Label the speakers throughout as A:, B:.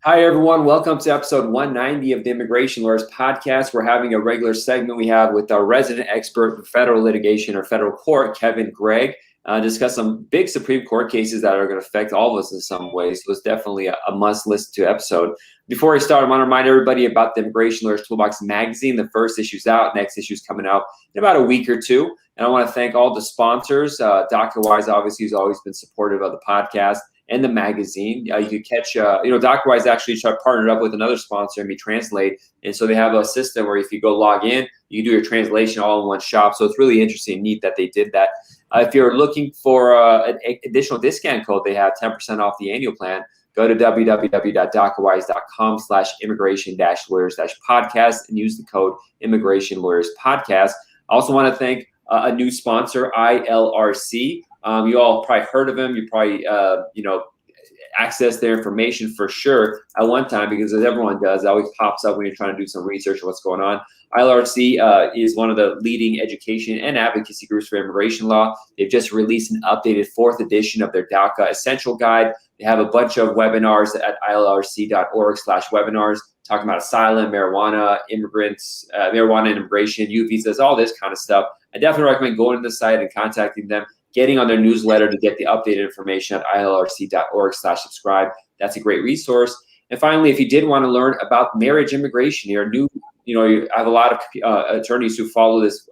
A: Hi, everyone. Welcome to episode 190 of the Immigration Lawyers Podcast. We're having a regular segment we have with our resident expert for federal litigation or federal court, Gregg, discuss some big Supreme Court cases that are going to affect all of us in some ways. So it's definitely a must listen to episode. Before I start, I want to remind everybody about the Immigration Lawyers Toolbox magazine. The first issue's out. Next issue's coming out in about a week or two. And I want to thank all the sponsors. DoctorWise, obviously, has always been supportive of the podcast and the magazine. You could catch, DoctorWise actually partnered up with another sponsor, MeTranslate. And so they have a system where if you go log in, you can do your translation all in one shop. So it's really interesting and neat that they did that. If you're looking for an additional discount code, they have 10% off the annual plan. Go to www.doctorwise.com/immigration-lawyers-podcast and use the code Immigration Lawyers Podcast. I also want to thank a new sponsor, ILRC. You all probably heard of them. You probably, access their information for sure at one time, because as everyone does, it always pops up when you're trying to do some research on what's going on. ILRC is one of the leading education and advocacy groups for immigration law. They've just released an updated 4th edition of their DACA Essential Guide. They have a bunch of webinars at ilrc.org/webinars talking about asylum, marijuana, immigrants, marijuana and immigration, U visas, all this kind of stuff. I definitely recommend going to the site and contacting them, getting on their newsletter to get the updated information at ilrc.org/subscribe. That's a great resource. And finally, if you did want to learn about marriage immigration, you're new, you have a lot of attorneys who follow this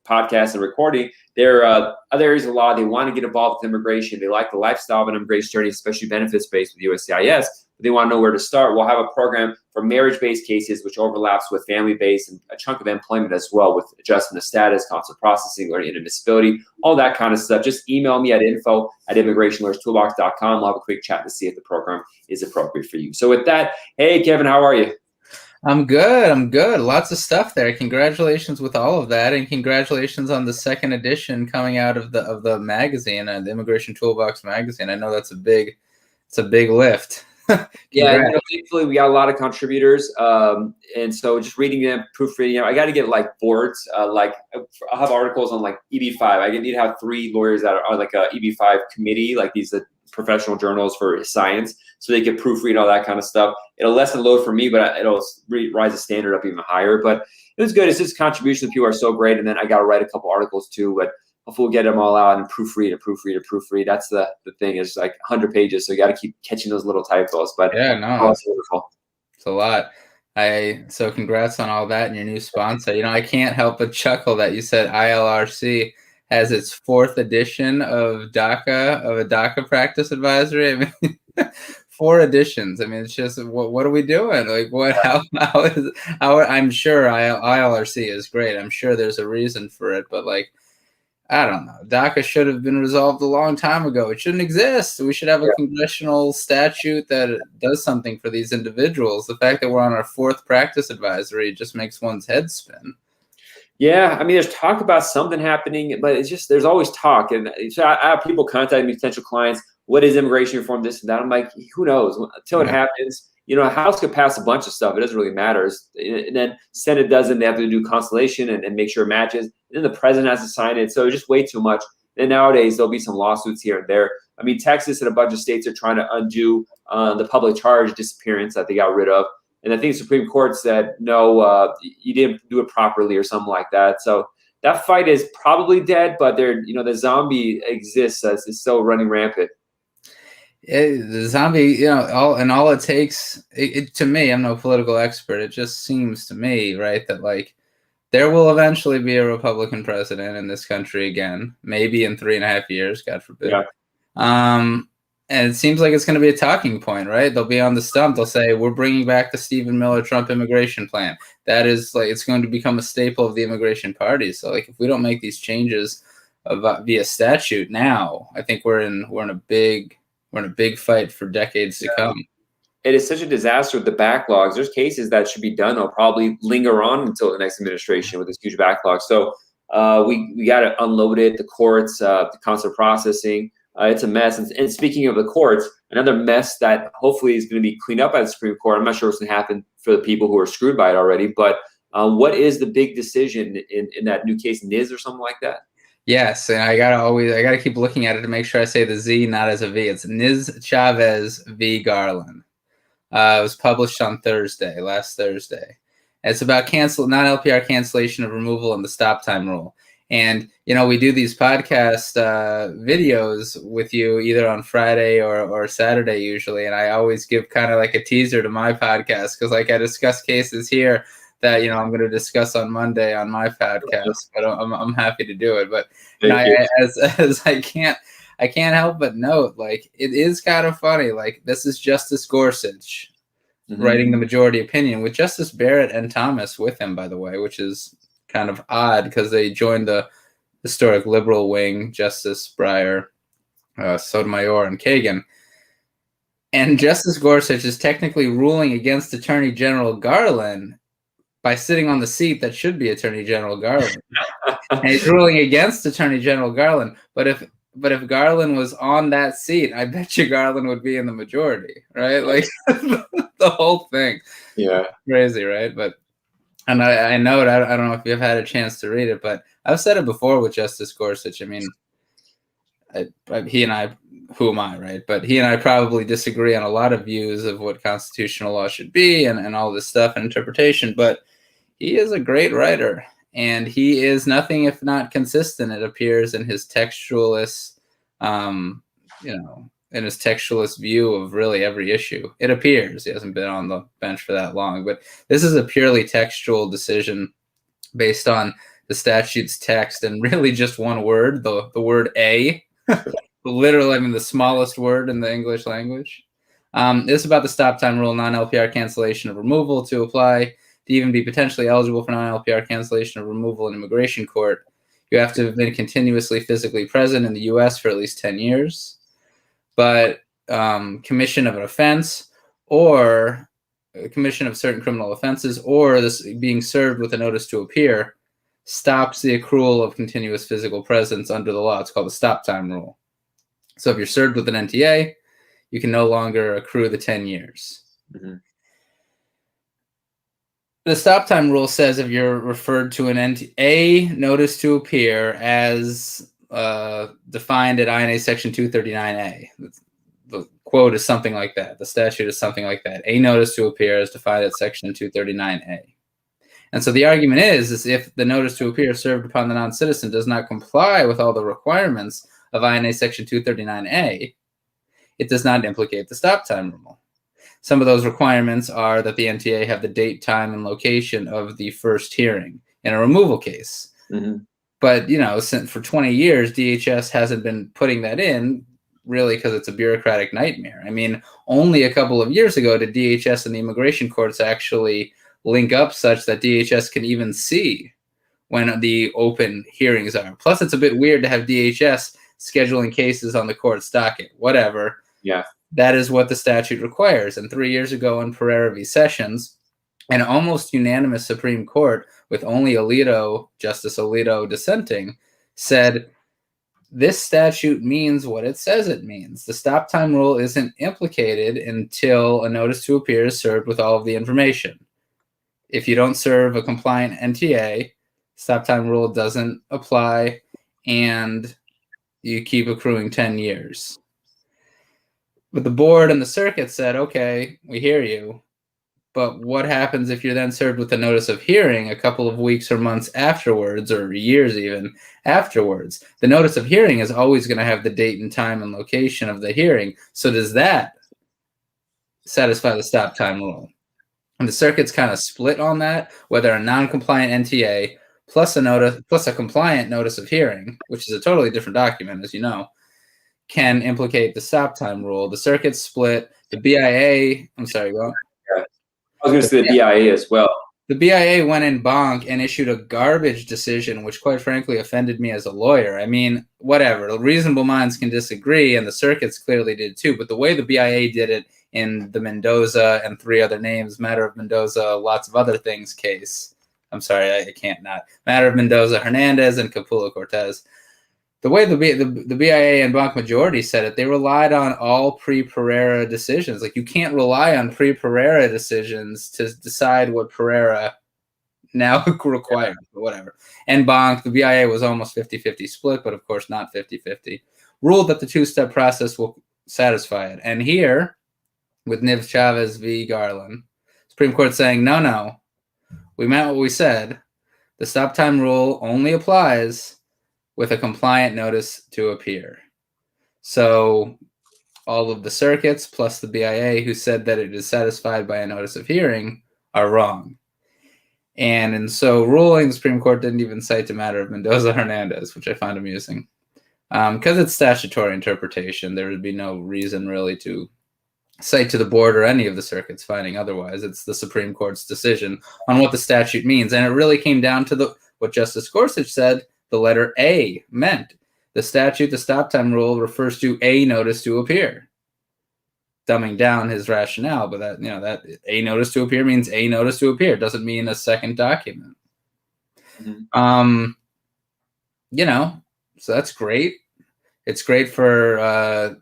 A: podcast and recording. There are other areas of law they want to get involved with immigration. They like the lifestyle of an immigration attorney, especially benefits-based with USCIS. But they want to know where to start. We'll have a program for marriage-based cases, which overlaps with family-based and a chunk of employment as well, with adjustment of status, consular processing, learning inadmissibility, all that kind of stuff. Just email me at info@immigrationlawyerstoolbox.com. We'll have a quick chat to see if the program is appropriate for you. So with that, hey, Kevin, how are you?
B: I'm good. Lots of stuff there. Congratulations with all of that, and congratulations on the 2nd edition coming out of the magazine, the Immigration Toolbox magazine. I know it's a big lift.
A: Yeah, thankfully we got a lot of contributors, and so just reading them, proofreading them. I got to get like boards, like I'll have articles on like EB5. I need to have 3 lawyers that are like a EB5 committee, like these professional journals for science, so they can proofread all that kind of stuff. It'll lessen the load for me, but it'll rise the standard up even higher. But it was good. It's just contributions. People are so great, and then I got to write a couple articles too, but hopefully we'll get them all out and proofread. That's the thing. It's like 100 pages, so you got to keep catching those little typos. But
B: yeah, no,
A: it's wonderful.
B: It's a lot. So congrats on all that and your new sponsor. I can't help but chuckle that you said ILRC has its 4th edition of a DACA practice advisory. I mean, 4 editions. I mean, it's just what are we doing? Like, what? How I'm sure ILRC is great. I'm sure there's a reason for it, but like, I don't know. DACA should have been resolved a long time ago. It shouldn't exist. We should have a congressional statute that does something for these individuals. The fact that we're on our 4th practice advisory just makes one's head spin.
A: Yeah, I mean, there's talk about something happening, but it's just there's always talk. And so I have people contacting me, potential clients. What is immigration reform? This and that. I'm like, who knows? Until it happens, a House could pass a bunch of stuff. It doesn't really matter. And then Senate doesn't. They have to do consultation and make sure it matches. And then the president has to sign it. So it's just way too much. And nowadays, there'll be some lawsuits here and there. I mean, Texas and a bunch of states are trying to undo the public charge disappearance that they got rid of. And I think the Supreme Court said, no, you didn't do it properly or something like that. So that fight is probably dead, but the zombie exists as it's still running rampant.
B: The zombie, all it takes, to me, I'm no political expert. It just seems to me, right, that like there will eventually be a Republican president in this country again, maybe in 3.5 years, God forbid.
A: Yeah.
B: And it seems like it's going to be a talking point, right? They'll be on the stump. They'll say, we're bringing back the Stephen Miller Trump immigration plan. That is like, it's going to become a staple of the immigration party. So like, if we don't make these changes via statute now, I think we're in a big fight for decades to come.
A: It is such a disaster with the backlogs. There's cases that should be done. They'll probably linger on until the next administration with this huge backlog. So we got to unload it. The courts, the consular processing. It's a mess. And speaking of the courts, another mess that hopefully is going to be cleaned up by the Supreme Court. I'm not sure what's going to happen for the people who are screwed by it already, but what is the big decision in that new case, Niz or something like that?
B: Yes, and I gotta keep looking at it to make sure I say the Z not as a V. It's Niz Chavez v. Garland. It was published on last Thursday. It's about non-LPR cancellation of removal and the stop time rule. And, we do these podcast videos with you either on Friday or Saturday usually. And I always give kind of like a teaser to my podcast because like I discuss cases here that, I'm going to discuss on Monday on my podcast. But I'm happy to do it. But as I can't help but note, like, it is kind of funny. Like, this is Justice Gorsuch writing the majority opinion with Justice Barrett and Thomas with him, by the way, which is kind of odd because they joined the historic liberal wing, Justice Breyer, Sotomayor, and Kagan. And Justice Gorsuch is technically ruling against Attorney General Garland by sitting on the seat that should be Attorney General Garland. And he's ruling against Attorney General Garland. But if Garland was on that seat, I bet you Garland would be in the majority, right? Like the whole thing.
A: Yeah.
B: Crazy, right? And I know it. I don't know if you've had a chance to read it, but I've said it before with Justice Gorsuch. I mean, he and I, who am I, right? But he and I probably disagree on a lot of views of what constitutional law should be and all this stuff and interpretation. But he is a great writer, and he is nothing if not consistent. It appears in his textualist, in his textualist view of really every issue. It appears. He hasn't been on the bench for that long, but this is a purely textual decision based on the statute's text and really just one word, the word "a," literally, the smallest word in the English language. This is about the stop time rule, non-LPR cancellation of removal to apply to even be potentially eligible for non-LPR cancellation of removal in immigration court. You have to have been continuously physically present in the U.S. for at least 10 years. But commission of an offense or commission of certain criminal offenses or this being served with a notice to appear stops the accrual of continuous physical presence under the law. It's called the stop time rule. So if you're served with an NTA, you can no longer accrue the 10 years. Mm-hmm. The stop time rule says if you're referred to an NTA notice to appear as defined at INA section 239A. The quote is something like that. The statute is something like that. A notice to appear is defined at section 239A. And so the argument is if the notice to appear served upon the non-citizen does not comply with all the requirements of INA section 239A, it does not implicate the stop time rule. Some of those requirements are that the NTA have the date, time, and location of the first hearing in a removal case. Mm-hmm. But, since for 20 years, DHS hasn't been putting that in, really, because it's a bureaucratic nightmare. I mean, only a couple of years ago did DHS and the immigration courts actually link up such that DHS can even see when the open hearings are. Plus, it's a bit weird to have DHS scheduling cases on the court's docket. Whatever.
A: Yeah.
B: That is what the statute requires. And 3 years ago in Pereira v. Sessions, an almost unanimous Supreme Court with only Justice Alito dissenting, said this statute means what it says it means. The stop time rule isn't implicated until a notice to appear is served with all of the information. If you don't serve a compliant NTA, stop time rule doesn't apply, and you keep accruing 10 years. But the board and the circuit said, okay, we hear you. But what happens if you're then served with a notice of hearing a couple of weeks or months afterwards, or years even afterwards? The notice of hearing is always going to have the date and time and location of the hearing. So does that satisfy the stop time rule? And the circuit's kind of split on that, whether a non-compliant NTA plus a compliant notice of hearing, which is a totally different document, as you know, can implicate the stop time rule. The circuit's split. The BIA, I'm sorry, go on.
A: Yeah. I was going to say the BIA as well.
B: The BIA went in bonk and issued a garbage decision, which quite frankly offended me as a lawyer. I mean, whatever. Reasonable minds can disagree, and the circuits clearly did too. But the way the BIA did it in the Mendoza and 3 other names, Matter of Mendoza, lots of other things case. I'm sorry, I can't not. Matter of Mendoza, Hernandez, and Capula-Cortez. The way the BIA and bonk majority said it, they relied on all pre-Pereira decisions. Like, you can't rely on pre-Pereira decisions to decide what Pereira now requires, or whatever. And bonk, the BIA was almost 50-50 split, but of course not 50-50. Ruled that the two-step process will satisfy it. And here, with Niv Chavez v. Garland. Supreme Court saying, no, we meant what we said. The stop time rule only applies with a compliant notice to appear. So all of the circuits plus the BIA who said that it is satisfied by a notice of hearing are wrong. And in so ruling, the Supreme Court didn't even cite the matter of Mendoza-Hernandez, which I found amusing. Because it's statutory interpretation, there would be no reason really to cite to the board or any of the circuits finding otherwise. It's the Supreme Court's decision on what the statute means. And it really came down to what Justice Gorsuch said the letter A meant. The statute, the stop time rule, refers to a notice to appear. Dumbing down his rationale, but that a notice to appear means a notice to appear. It doesn't mean a second document. Mm-hmm. So that's great. It's great for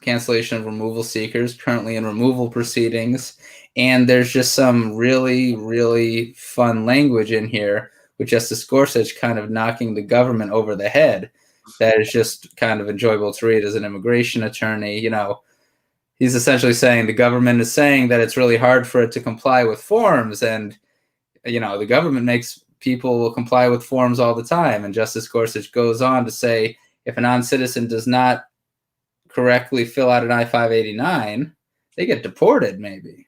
B: cancellation of removal seekers currently in removal proceedings. And there's just some really, really fun language in here with Justice Gorsuch kind of knocking the government over the head. That is just kind of enjoyable to read as an immigration attorney. He's essentially saying the government is saying that it's really hard for it to comply with forms. And, the government makes people comply with forms all the time. And Justice Gorsuch goes on to say, if a non-citizen does not correctly fill out an I-589, they get deported maybe.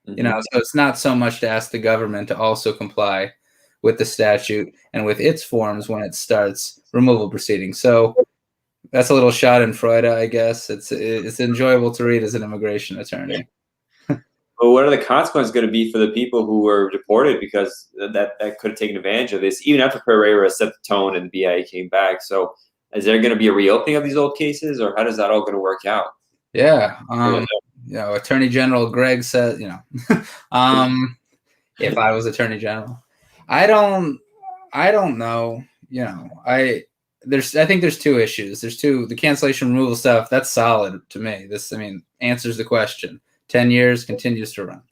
B: Mm-hmm. So it's not so much to ask the government to also comply with the statute and with its forms when it starts removal proceedings. So that's a little shot in Freude, I guess. It's enjoyable to read as an immigration attorney.
A: Well, what are the consequences going to be for the people who were deported because that could have taken advantage of this, even after Pereira set the tone and the BIA came back? So is there going to be a reopening of these old cases, or how does that all going to work out?
B: Yeah. Attorney General Gregg said, if I was Attorney General, I don't know. I think there's two issues. The cancellation removal stuff, that's solid to me. This, answers the question. 10 years continues to run.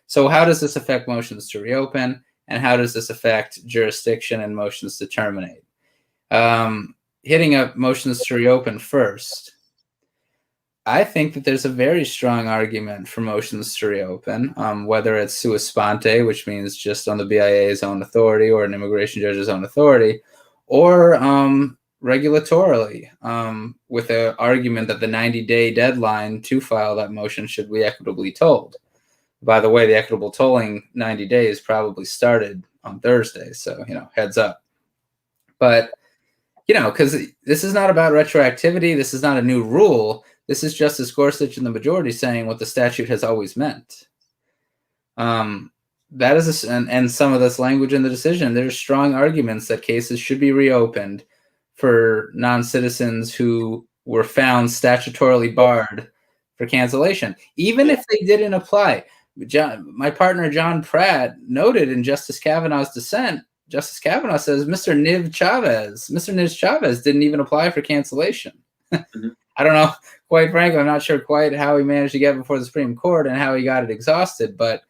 B: So how does this affect motions to reopen, and how does this affect jurisdiction and motions to terminate? Hitting up motions to reopen first, I think that there's a very strong argument for motions to reopen, whether it's sua sponte, which means just on the BIA's own authority or an immigration judge's own authority, or regulatorily, with an argument that the 90-day deadline to file that motion should be equitably tolled. By the way, the equitable tolling 90 days probably started on Thursday, so, heads up. But, because this is not about retroactivity, this is not a new rule, this is Justice Gorsuch and the majority saying what the statute has always meant. That is, and some of this language in the decision, there's strong arguments that cases should be reopened for non-citizens who were found statutorily barred for cancellation, even if they didn't apply. My partner John Pratt noted in Justice Kavanaugh's dissent, Justice Kavanaugh says Mr. Niv Chavez didn't even apply for cancellation. Mm-hmm. I don't know, quite frankly, I'm not sure quite how he managed to get before the Supreme Court and how he got it exhausted, but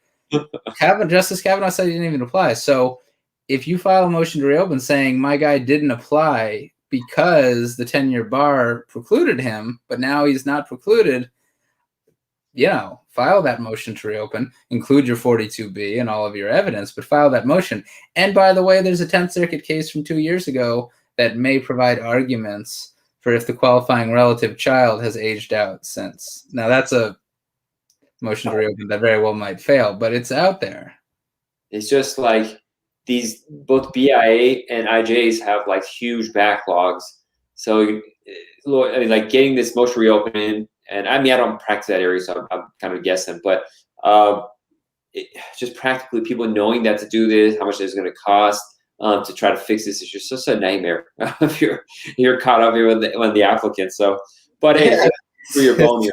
B: Justice Kavanaugh said he didn't even apply. So if you file a motion to reopen saying my guy didn't apply because the 10-year bar precluded him, but now he's not precluded, file that motion to reopen, include your 42B and all of your evidence, but file that motion. And by the way, there's a 10th Circuit case from 2 years ago that may provide arguments for if the qualifying relative child has aged out since. Now, that's a motion to reopen that very well might fail, but it's out there.
A: It's just like both BIA and IJs have like huge backlogs. So, like getting this motion reopened, and I don't practice that area, so I'm kind of guessing, but just practically people knowing that to do this, how much it's going to cost to try to fix this is just such a nightmare if you're caught up here with the applicant. So, but hey, for your bone here.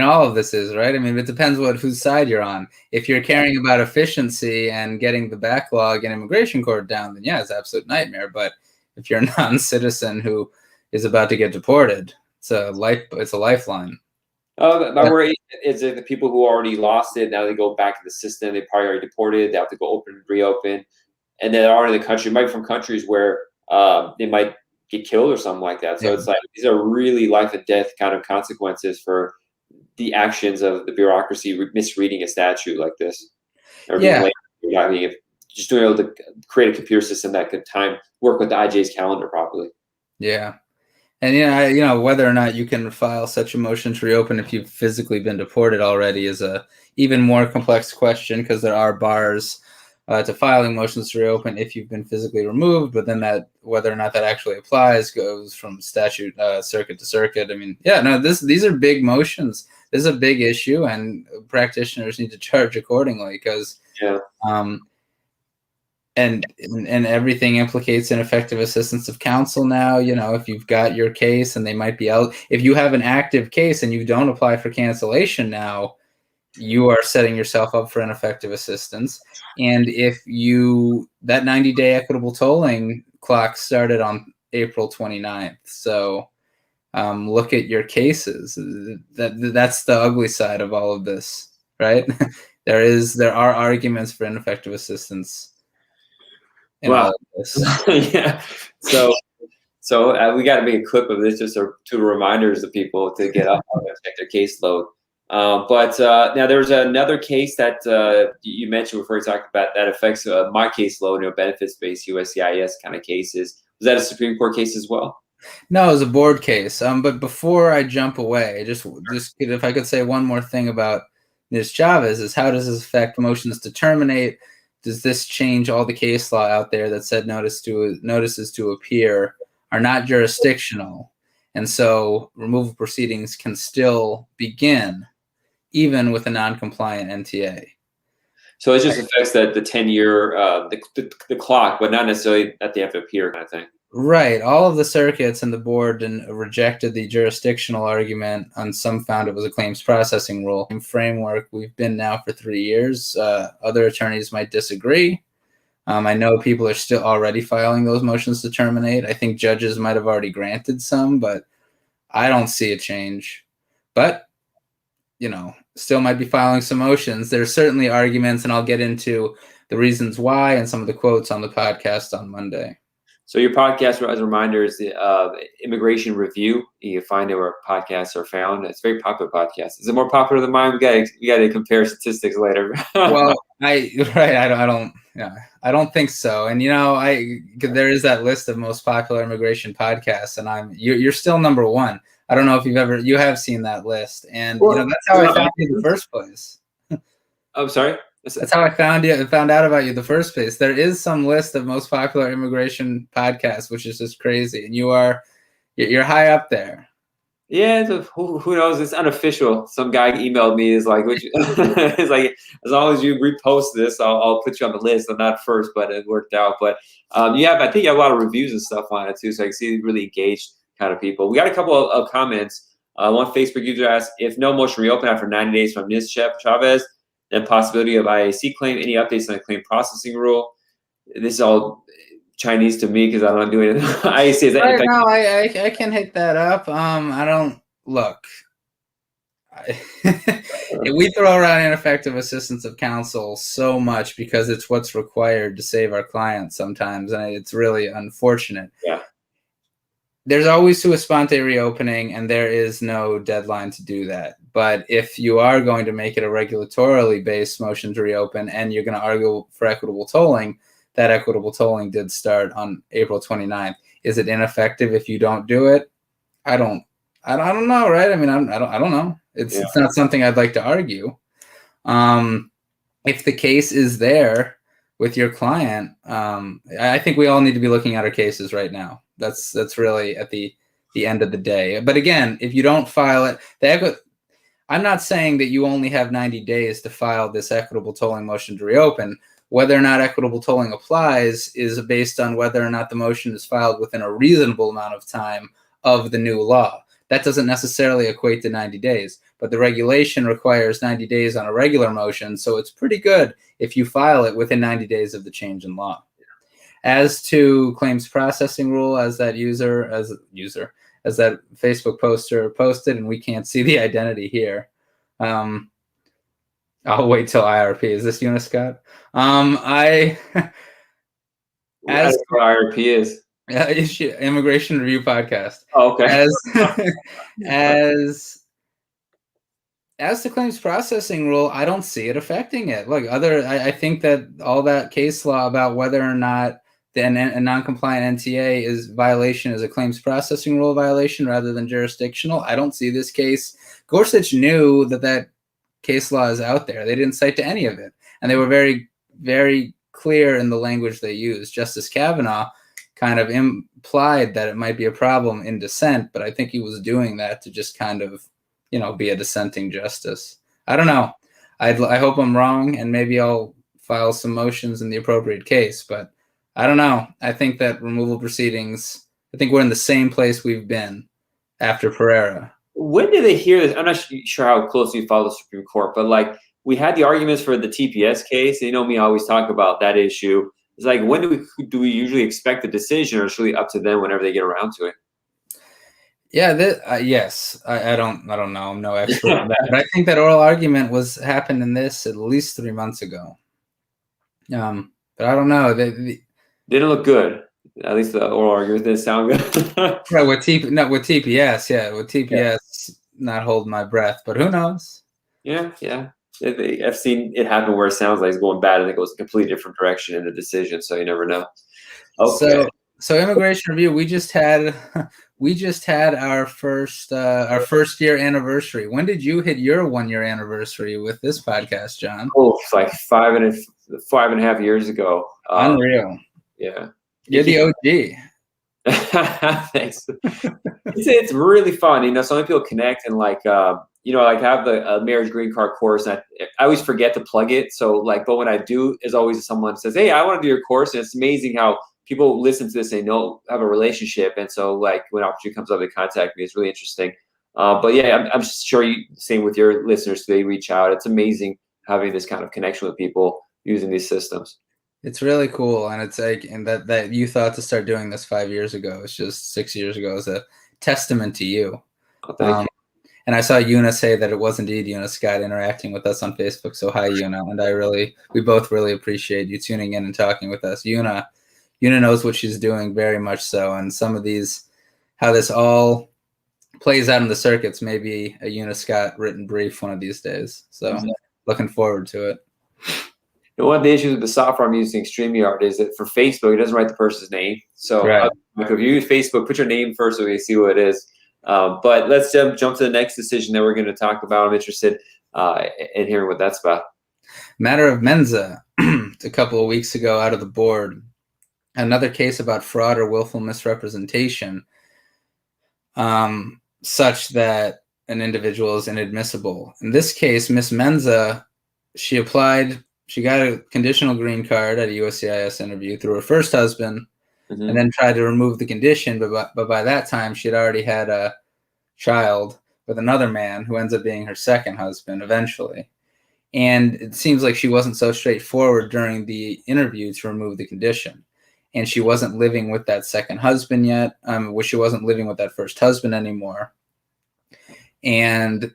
B: All of this is right. It depends whose side you're on. If you're caring about efficiency and getting the backlog in immigration court down, then it's an absolute nightmare. But if you're a non-citizen who is about to get deported, it's a lifeline.
A: My worry is that the people who already lost it, now they go back to the system. They probably already deported. They have to go open and reopen, and they're already in the country. Might be from countries where they might get killed or something like that. So it's like these are really life and death kind of consequences for the actions of the bureaucracy misreading a statute like this, or being
B: Yeah.
A: late, not being just doing able to create a computer system that could work with the IJ's calendar properly.
B: Yeah. And whether or not you can file such a motion to reopen if you've physically been deported already is a even more complex question, because there are bars to filing motions to reopen if you've been physically removed. But then that whether or not that actually applies goes from statute circuit to circuit. I mean, these are big motions. This is a big issue, and practitioners need to charge accordingly, because and everything implicates ineffective assistance of counsel now. If you've got your case and they might be out, if you have an active case and you don't apply for cancellation now, you are setting yourself up for ineffective assistance. And if that 90-day equitable tolling clock started on April 29th. So look at your cases. That's the ugly side of all of this, right? There are arguments for ineffective assistance.
A: Wow. Yeah. So we got to make a clip of this, just two reminders to people to get up and check their caseload. But now there's another case that you mentioned before you talked about that affects my caseload, benefits-based USCIS kind of cases. Was that a Supreme Court case as well?
B: No, it was a board case. But before I jump away, just if I could say one more thing about Ms. Chavez, is how does this affect motions to terminate? Does this change all the case law out there that said notices to appear are not jurisdictional, and so removal proceedings can still begin even with a non-compliant NTA?
A: So it just affects the 10-year the clock, but not necessarily that they have to appear kind of thing.
B: Right. All of the circuits and the board rejected the jurisdictional argument, and some found it was a claims processing rule framework. We've been now for 3 years. Other attorneys might disagree. I know people are still already filing those motions to terminate. I think judges might have already granted some, but I don't see a change. But, still might be filing some motions. There's certainly arguments, and I'll get into the reasons why and some of the quotes on the podcast on Monday.
A: So your podcast, as a reminder, is the Immigration Review. You can find it where podcasts are found. It's a very popular podcast. Is it more popular than mine? We got to compare statistics later.
B: Well, I don't think so. And there is that list of most popular immigration podcasts, and you're still number one. I don't know if you have seen that list, and that's how I found you in the first place.
A: I'm sorry.
B: That's how I found out about you in the first place. There is some list of most popular immigration podcasts, which is just crazy, and you're high up there.
A: Yeah, who knows? It's unofficial. Some guy emailed me. Is like, it's like, as long as you repost this, I'll put you on the list. I'm not first, but it worked out. But I think you have a lot of reviews and stuff on it too, so I can see really engaged kind of people. We got a couple of comments. One Facebook user asked, if no motion reopened after 90 days from Ms. Chavez, then possibility of IAC claim. Any updates on the claim processing rule? This is all Chinese to me because I don't do it. IAC is that?
B: No, I can hit that up. I don't look. We throw around ineffective assistance of counsel so much because it's what's required to save our clients sometimes, and it's really unfortunate.
A: Yeah.
B: There's always sua sponte reopening, and there is no deadline to do that. But if you are going to make it a regulatorily based motion to reopen and you're going to argue for equitable tolling, that equitable tolling did start on April 29th. Is it ineffective if you don't do it? I don't know, right? I mean, I don't know. It's not something I'd like to argue. If the case is there with your client, I think we all need to be looking at our cases right now. That's really at the end of the day. But again, if you don't file it, I'm not saying that you only have 90 days to file this equitable tolling motion to reopen. Whether or not equitable tolling applies is based on whether or not the motion is filed within a reasonable amount of time of the new law. That doesn't necessarily equate to 90 days, but the regulation requires 90 days on a regular motion, so it's pretty good if you file it within 90 days of the change in law. As to claims processing rule, as that Facebook poster posted, and we can't see the identity here. I'll wait till IRP. Is this Eunice Scott?
A: As what IRP is.
B: Immigration Review Podcast.
A: Oh, okay.
B: As as the claims processing rule, I don't see it affecting it. Look, I think that all that case law about whether or not a non-compliant NTA is a claims processing rule violation rather than jurisdictional. I don't see this case. Gorsuch knew that case law is out there. They didn't cite to any of it, and they were very, very clear in the language they used. Justice Kavanaugh kind of implied that it might be a problem in dissent, but I think he was doing that to just kind of, be a dissenting justice. I don't know. I hope I'm wrong, and maybe I'll file some motions in the appropriate case, but I don't know. I think that removal proceedings, I think we're in the same place we've been after Pereira.
A: When did they hear this? I'm not sure how closely you follow the Supreme Court, but like we had the arguments for the TPS case. And me, I always talk about that issue. It's like, when do we usually expect a decision, or it's really up to them whenever they get around to it?
B: Yeah, yes. I don't know. I'm no expert on that, but I think that oral argument happened in this at least 3 months ago. But I don't know.
A: Didn't look good. At least the oral argument didn't sound good.
B: Right, with TPS, with TPS, not holding my breath, but who knows?
A: Yeah. I've seen it happen where it sounds like it's going bad and it goes a completely different direction in the decision, so you never know. Okay.
B: So immigration review, we just had our first year anniversary. When did you hit your 1 year anniversary with this podcast, John?
A: Oh, it's like 5.5 years ago.
B: Unreal.
A: Yeah.
B: You're the OG.
A: Thanks. It's really fun. So many people connect and like have the marriage green card course. And I always forget to plug it. So but when I do, is always someone says, "Hey, I want to do your course." And it's amazing how people listen to this and have a relationship. And so when opportunity comes up, they contact me. It's really interesting. But yeah, I'm sure same with your listeners. They reach out. It's amazing having this kind of connection with people using these systems.
B: It's really cool, and it's like, and that you thought to start doing this 5 years ago. It's just 6 years ago. Is a testament to you.
A: Oh, thank you.
B: And I saw Una say that it was indeed Una Scott interacting with us on Facebook. So hi, Una, and we both really appreciate you tuning in and talking with us. Una knows what she's doing, very much so, and some of these, how this all plays out in the circuits, maybe a Una Scott written brief one of these days. So looking forward to it.
A: One of the issues with the software I'm using, StreamYard, is that for Facebook, it doesn't write the person's name. So if you use Facebook, put your name first so we can see what it is. But let's jump to the next decision that we're going to talk about. I'm interested in hearing what that's about. Matter
B: of Menza, a couple of weeks ago out of the board. Another case about fraud or willful misrepresentation, such that an individual is inadmissible. In this case, Miss Menza, she got a conditional green card at a USCIS interview through her first husband, and then tried to remove the condition. But by that time, she had already had a child with another man who ends up being her second husband eventually. And it seems like she wasn't so straightforward during the interview to remove the condition. And she wasn't living with that second husband yet. She wasn't living with that first husband anymore. And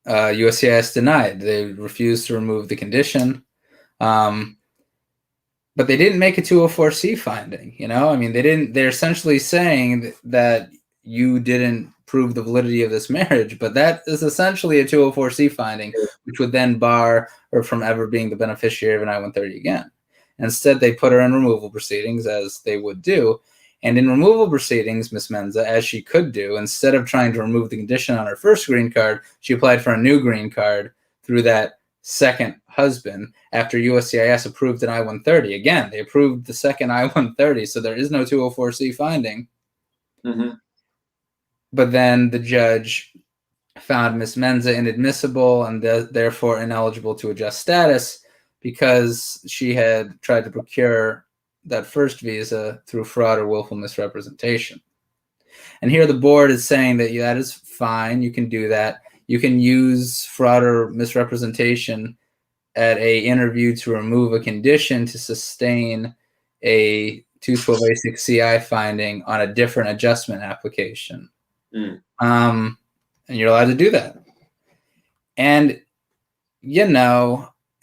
B: USCIS denied. They refused to remove the condition. But they didn't make a 204C finding. They're essentially saying that you didn't prove the validity of this marriage, but that is essentially a 204C finding, which would then bar her from ever being the beneficiary of an I-130 again. Instead, they put her in removal proceedings, as they would do. And in removal proceedings, Ms. Menza, as she could do, instead of trying to remove the condition on her first green card, she applied for a new green card through that second husband after USCIS approved an I-130. Again, they approved the second I-130, so there is no 204C finding. But then the judge found Ms. Menza inadmissible and therefore ineligible to adjust status, because she had tried to procure that first visa through fraud or willful misrepresentation. And here the board is saying that that is fine. You can do that. You can use fraud or misrepresentation at a interview to remove a condition to sustain a 212A6CI finding on a different adjustment application. And you're allowed to do that. And,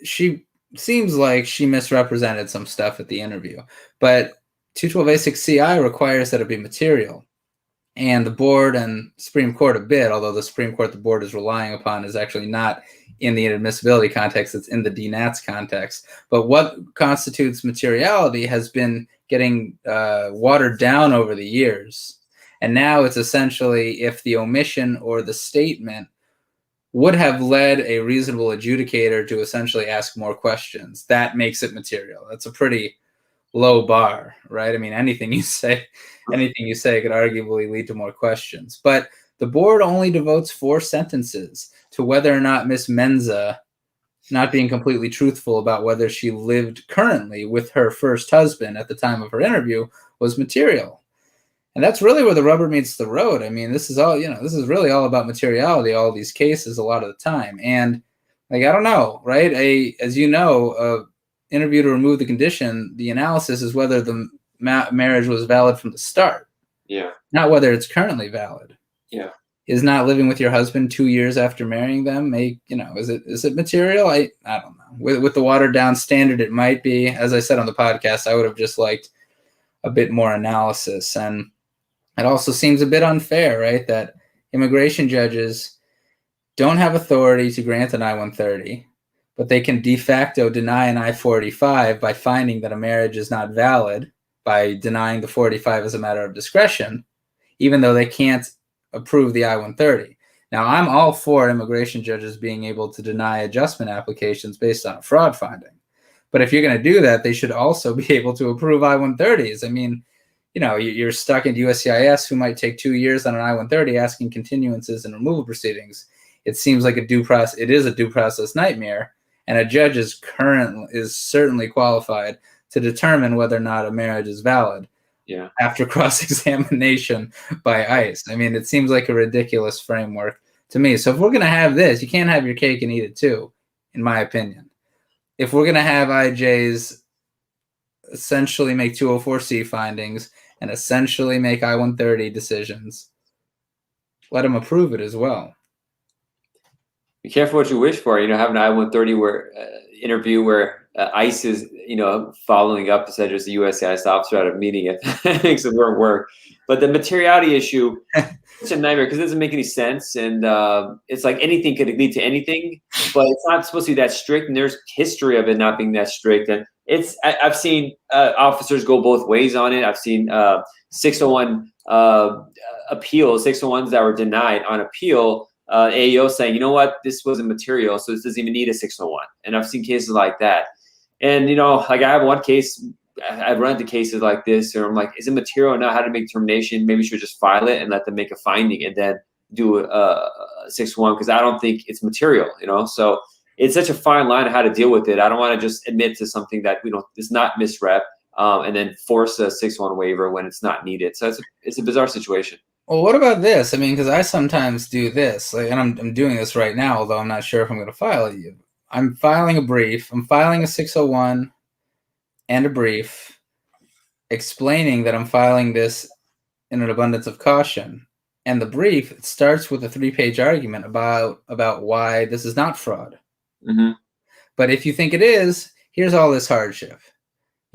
B: she seems like she misrepresented some stuff at the interview, but 212A6CI requires that it be material. And the board and Supreme Court a bit, although the Supreme Court the board is relying upon is actually not in the inadmissibility context, it's in the DNATS context. But what constitutes materiality has been getting watered down over the years. And now it's essentially if the omission or the statement would have led a reasonable adjudicator to essentially ask more questions, that makes it material. That's a pretty low bar, right? I mean, anything you say could arguably lead to more questions. But the board only devotes 4 sentences to whether or not Miss Menza not being completely truthful about whether she lived currently with her first husband at the time of her interview was material. And that's really where the rubber meets the road. I mean, this is all, this is really all about materiality, all these cases a lot of the time. And like, I don't know, right? As you know, interview to remove the condition, the analysis is whether the marriage was valid from the start.
A: Yeah.
B: Not whether it's currently valid.
A: Yeah.
B: Is not living with your husband 2 years after marrying them is it material? I don't know. With the watered down standard, it might be. As I said on the podcast, I would have just liked a bit more analysis. And it also seems a bit unfair, right? That immigration judges don't have authority to grant an I-130, but they can de facto deny an I-45 by finding that a marriage is not valid, by denying the 45 as a matter of discretion, even though they can't approve the I-130. Now, I'm all for immigration judges being able to deny adjustment applications based on a fraud finding. But if you're going to do that, they should also be able to approve I-130s. I mean, you're stuck in USCIS, who might take 2 years on an I-130 asking continuances and removal proceedings. It seems like it is a due process nightmare, and a judge is certainly qualified to determine whether or not a marriage is valid.
A: Yeah.
B: After cross-examination by ICE. I mean, it seems like a ridiculous framework to me. So if we're going to have this, you can't have your cake and eat it too, in my opinion. If we're going to have IJs essentially make 204C findings and essentially make I-130 decisions, let them approve it as well.
A: Be careful what you wish for. Having an I-130 interview where ICE is, following up to say there's a USCIS officer at a meeting. It makes it work. But the materiality issue, it's a nightmare because it doesn't make any sense. And it's like anything could lead to anything, but it's not supposed to be that strict. And there's history of it not being that strict. And I've seen officers go both ways on it. I've seen 601 appeals, 601s that were denied on appeal. AEO saying, you know what, this wasn't material, so this doesn't even need a 601. And I've seen cases like that. And, like I have one case, I've run into cases like this, or I'm like, is it material or not? How to make determination? Maybe you should just file it and let them make a finding and then do a 601, because I don't think it's material, So it's such a fine line of how to deal with it. I don't want to just admit to something that is not misrep and then force a 601 waiver when it's not needed. So it's a bizarre situation.
B: Well, what about this? I mean, because I sometimes do this, and I'm doing this right now, although I'm not sure if I'm going to file it. I'm filing a brief. I'm filing a 601 and a brief explaining that I'm filing this in an abundance of caution. And the brief starts with a 3-page argument about why this is not fraud.
A: Mm-hmm.
B: But if you think it is, here's all this hardship.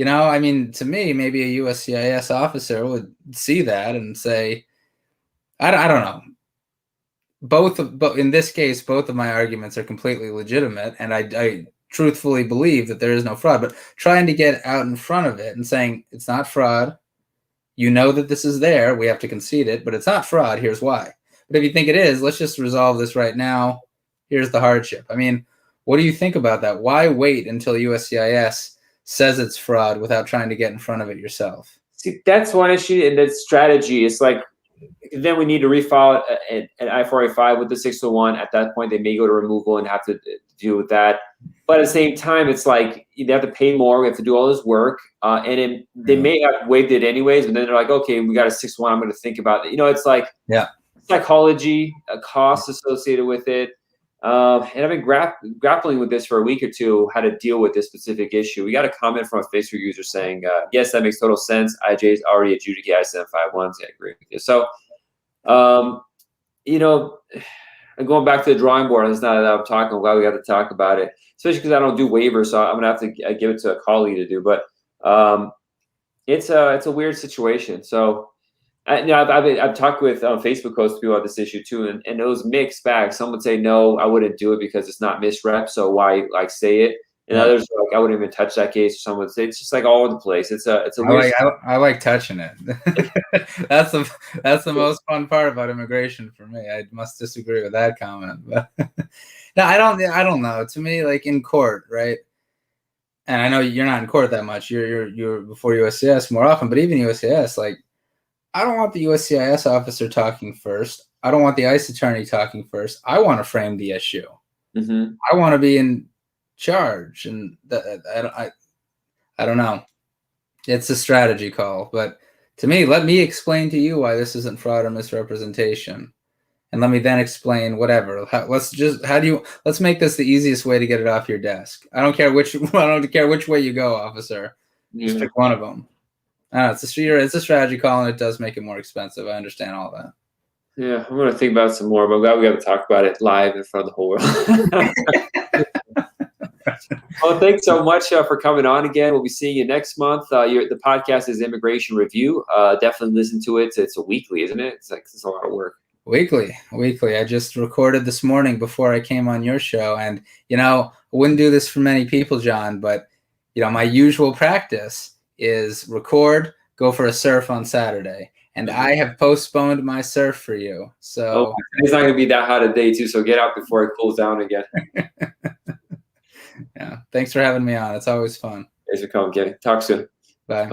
B: I mean, to me, maybe a USCIS officer would see that and say, I don't know. But in this case, both of my arguments are completely legitimate, and I truthfully believe that there is no fraud. But trying to get out in front of it and saying it's not fraud, that this is there, we have to concede it, but it's not fraud. Here's why. But if you think it is, let's just resolve this right now. Here's the hardship. I mean, what do you think about that? Why wait until USCIS says it's fraud without trying to get in front of it yourself?
A: See, that's one issue, and that strategy is like, then we need to refile an I-485 with the 601. At that point, they may go to removal and have to deal with that. But at the same time, it's like they have to pay more. We have to do all this work. And they may have waived it anyways, but then they're like, okay, we got a 601. I'm going to think about it. It's like psychology, a cost associated with it. And I've been grappling with this for a week or two, how to deal with this specific issue. We got a comment from a Facebook user saying, yes, that makes total sense. IJ's already adjudicated I-751s. Yeah, I agree with you. So, and going back to the drawing board, it's not that I'm talking. I'm glad we got to talk about it, especially because I don't do waivers, so I'm going to have to give it to a colleague to do. But it's a weird situation. So I've talked with Facebook hosts people about this issue too, and it was mixed bag. Some would say no, I wouldn't do it because it's not misrep, so why like say it? And others are like I wouldn't even touch that case. Some would say it's just like all over the place. It's a weird.
B: I like touching it. That's the most fun part about immigration for me. I must disagree with that comment, but no, I don't know. To me, like in court, right? And I know you're not in court that much. You're before USCIS more often, but even USCIS, like. I don't want the USCIS officer talking first. I don't want the ICE attorney talking first. I want to frame the issue.
A: Mm-hmm.
B: I want to be in charge, and I don't know. It's a strategy call, but to me, let me explain to you why this isn't fraud or misrepresentation, and let me then explain whatever. Let's make this the easiest way to get it off your desk. I don't care which way you go, officer. Just pick one of them. It's a strategy call, and it does make it more expensive. I understand all that.
A: Yeah, I'm going to think about it some more, but I'm glad we got to talk about it live in front of the whole world. Well, thanks so much for coming on again. We'll be seeing you next month. The podcast is Immigration Review. Definitely listen to it. It's a weekly, isn't it? It's a lot of work.
B: Weekly. I just recorded this morning before I came on your show, and I wouldn't do this for many people, John, but my usual practice is record, go for a surf on Saturday. And I have postponed my surf for you. So
A: it's not going to be that hot a day too, so get out before it cools down again.
B: Yeah. Thanks for having me on. It's always fun.
A: Thanks for coming, Kenny. Talk soon.
B: Bye.